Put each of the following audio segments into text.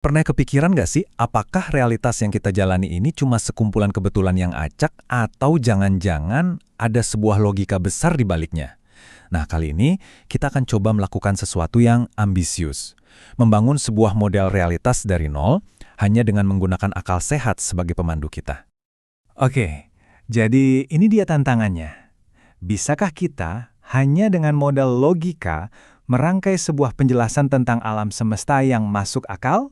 Pernah kepikiran nggak sih, apakah realitas yang kita jalani ini cuma sekumpulan kebetulan yang acak, atau jangan-jangan ada sebuah logika besar di baliknya? Nah, kali ini kita akan coba melakukan sesuatu yang ambisius. Membangun sebuah model realitas dari nol, hanya dengan menggunakan akal sehat sebagai pemandu kita. Oke, jadi ini dia tantangannya. Bisakah kita hanya dengan modal logika merangkai sebuah penjelasan tentang alam semesta yang masuk akal?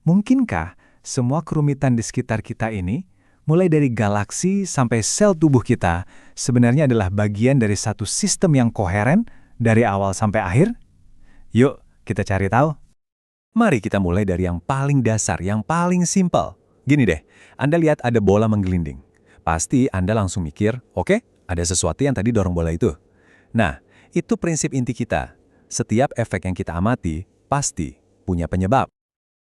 Mungkinkah semua kerumitan di sekitar kita ini, mulai dari galaksi sampai sel tubuh kita, sebenarnya adalah bagian dari satu sistem yang koheren dari awal sampai akhir? Yuk, kita cari tahu. Mari kita mulai dari yang paling dasar, yang paling simpel. Gini deh, Anda lihat ada bola menggelinding. Pasti Anda langsung mikir, oke, ada sesuatu yang tadi dorong bola itu. Nah, itu prinsip inti kita. Setiap efek yang kita amati, pasti punya penyebab.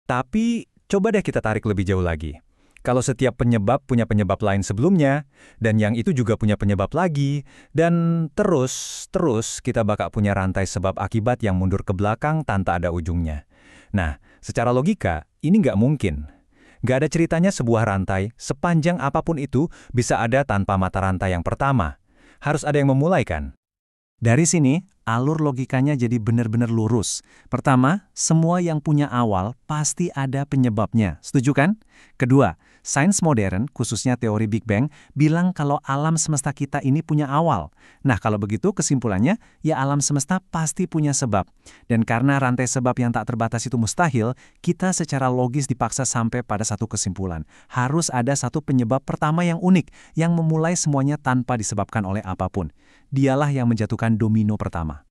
Tapi, coba deh kita tarik lebih jauh lagi. Kalau setiap penyebab punya penyebab lain sebelumnya, dan yang itu juga punya penyebab lagi, dan terus kita bakal punya rantai sebab akibat yang mundur ke belakang tanpa ada ujungnya. Nah, secara logika, ini nggak mungkin. Nggak ada ceritanya sebuah rantai, sepanjang apapun itu, bisa ada tanpa mata rantai yang pertama. Harus ada yang memulai kan? Dari sini, alur logikanya jadi benar-benar lurus. Pertama, semua yang punya awal pasti ada penyebabnya. Setuju kan? Kedua, sains modern, khususnya teori Big Bang, bilang kalau alam semesta kita ini punya awal. Nah, kalau begitu kesimpulannya, ya alam semesta pasti punya sebab. Dan karena rantai sebab yang tak terbatas itu mustahil, kita secara logis dipaksa sampai pada satu kesimpulan. Harus ada satu penyebab pertama yang unik, yang memulai semuanya tanpa disebabkan oleh apapun. Dialah yang menjatuhkan domino pertama.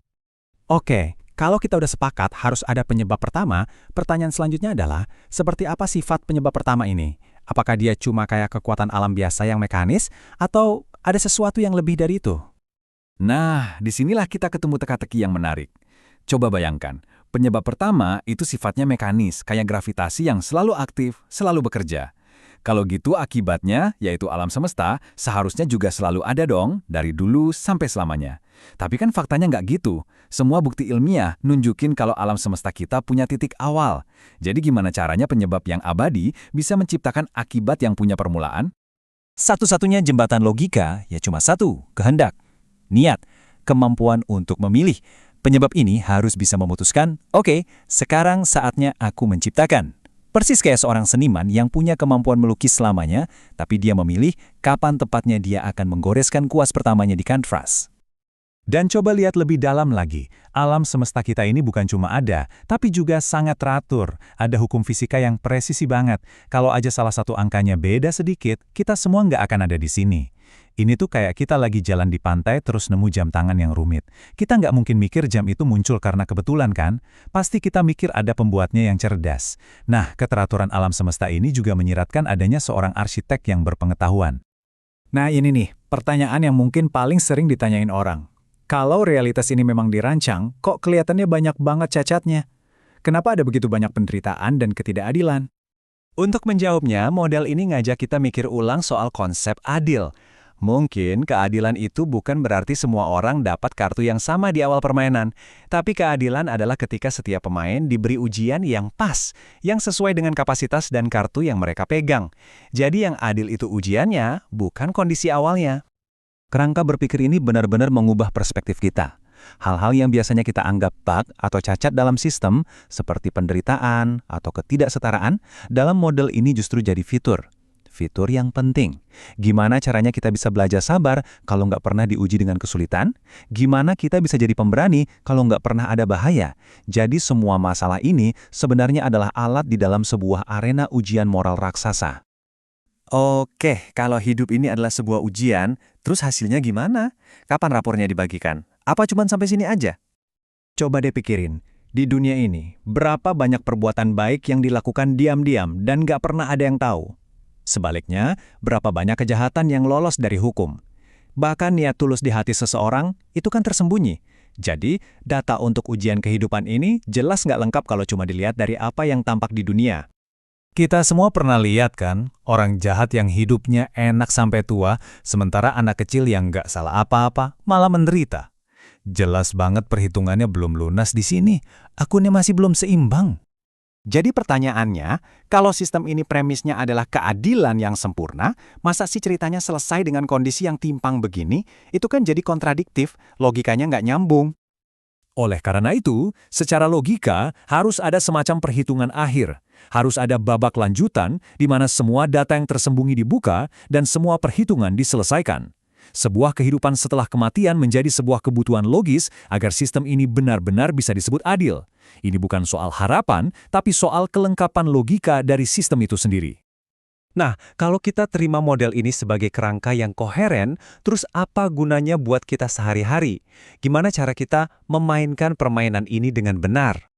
Oke, kalau kita udah sepakat harus ada penyebab pertama, pertanyaan selanjutnya adalah, seperti apa sifat penyebab pertama ini? Apakah dia cuma kayak kekuatan alam biasa yang mekanis, atau ada sesuatu yang lebih dari itu? Nah, disinilah kita ketemu teka-teki yang menarik. Coba bayangkan, penyebab pertama itu sifatnya mekanis, kayak gravitasi yang selalu aktif, selalu bekerja. Kalau gitu akibatnya, yaitu alam semesta, seharusnya juga selalu ada dong, dari dulu sampai selamanya. Tapi kan faktanya nggak gitu. Semua bukti ilmiah nunjukin kalau alam semesta kita punya titik awal. Jadi gimana caranya penyebab yang abadi bisa menciptakan akibat yang punya permulaan? Satu-satunya jembatan logika ya cuma satu, kehendak, niat, kemampuan untuk memilih. Penyebab ini harus bisa memutuskan, oke, sekarang saatnya aku menciptakan. Persis kayak seorang seniman yang punya kemampuan melukis selamanya, tapi dia memilih kapan tepatnya dia akan menggoreskan kuas pertamanya di kanvas. Dan coba lihat lebih dalam lagi, alam semesta kita ini bukan cuma ada, tapi juga sangat teratur. Ada hukum fisika yang presisi banget. Kalau aja salah satu angkanya beda sedikit, kita semua nggak akan ada di sini. Ini tuh kayak kita lagi jalan di pantai terus nemu jam tangan yang rumit. Kita nggak mungkin mikir jam itu muncul karena kebetulan kan? Pasti kita mikir ada pembuatnya yang cerdas. Nah, keteraturan alam semesta ini juga menyiratkan adanya seorang arsitek yang berpengetahuan. Nah ini nih, pertanyaan yang mungkin paling sering ditanyain orang. Kalau realitas ini memang dirancang, kok kelihatannya banyak banget cacatnya? Kenapa ada begitu banyak penderitaan dan ketidakadilan? Untuk menjawabnya, model ini ngajak kita mikir ulang soal konsep adil. Mungkin keadilan itu bukan berarti semua orang dapat kartu yang sama di awal permainan, tapi keadilan adalah ketika setiap pemain diberi ujian yang pas, yang sesuai dengan kapasitas dan kartu yang mereka pegang. Jadi yang adil itu ujiannya, bukan kondisi awalnya. Kerangka berpikir ini benar-benar mengubah perspektif kita. Hal-hal yang biasanya kita anggap bug atau cacat dalam sistem, seperti penderitaan atau ketidaksetaraan, dalam model ini justru jadi fitur. Fitur yang penting. Gimana caranya kita bisa belajar sabar kalau nggak pernah diuji dengan kesulitan? Gimana kita bisa jadi pemberani kalau nggak pernah ada bahaya? Jadi semua masalah ini sebenarnya adalah alat di dalam sebuah arena ujian moral raksasa. Oke, kalau hidup ini adalah sebuah ujian, terus hasilnya gimana? Kapan rapornya dibagikan? Apa cuma sampai sini aja? Coba deh pikirin, di dunia ini, berapa banyak perbuatan baik yang dilakukan diam-diam dan nggak pernah ada yang tahu? Sebaliknya, berapa banyak kejahatan yang lolos dari hukum? Bahkan niat tulus di hati seseorang, itu kan tersembunyi. Jadi, data untuk ujian kehidupan ini jelas nggak lengkap kalau cuma dilihat dari apa yang tampak di dunia. Kita semua pernah lihat kan, orang jahat yang hidupnya enak sampai tua, sementara anak kecil yang nggak salah apa-apa, malah menderita. Jelas banget perhitungannya belum lunas di sini, akunnya masih belum seimbang. Jadi pertanyaannya, kalau sistem ini premisnya adalah keadilan yang sempurna, masa sih ceritanya selesai dengan kondisi yang timpang begini? Itu kan jadi kontradiktif, logikanya nggak nyambung. Oleh karena itu, secara logika harus ada semacam perhitungan akhir. Harus ada babak lanjutan di mana semua data yang tersembunyi dibuka dan semua perhitungan diselesaikan. Sebuah kehidupan setelah kematian menjadi sebuah kebutuhan logis agar sistem ini benar-benar bisa disebut adil. Ini bukan soal harapan, tapi soal kelengkapan logika dari sistem itu sendiri. Nah, kalau kita terima model ini sebagai kerangka yang koheren, terus apa gunanya buat kita sehari-hari? Gimana cara kita memainkan permainan ini dengan benar?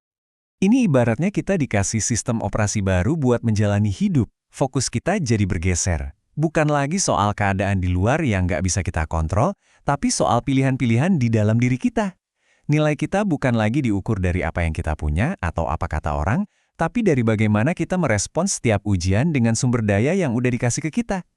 Ini ibaratnya kita dikasih sistem operasi baru buat menjalani hidup. Fokus kita jadi bergeser. Bukan lagi soal keadaan di luar yang nggak bisa kita kontrol, tapi soal pilihan-pilihan di dalam diri kita. Nilai kita bukan lagi diukur dari apa yang kita punya atau apa kata orang, tapi dari bagaimana kita merespons setiap ujian dengan sumber daya yang udah dikasih ke kita.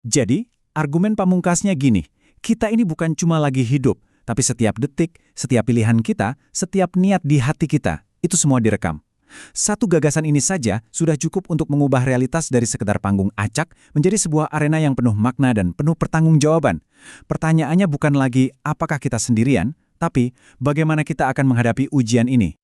Jadi, argumen pamungkasnya gini, kita ini bukan cuma lagi hidup, tapi setiap detik, setiap pilihan kita, setiap niat di hati kita, itu semua direkam. Satu gagasan ini saja sudah cukup untuk mengubah realitas dari sekedar panggung acak menjadi sebuah arena yang penuh makna dan penuh pertanggungjawaban. Pertanyaannya bukan lagi apakah kita sendirian, tapi bagaimana kita akan menghadapi ujian ini.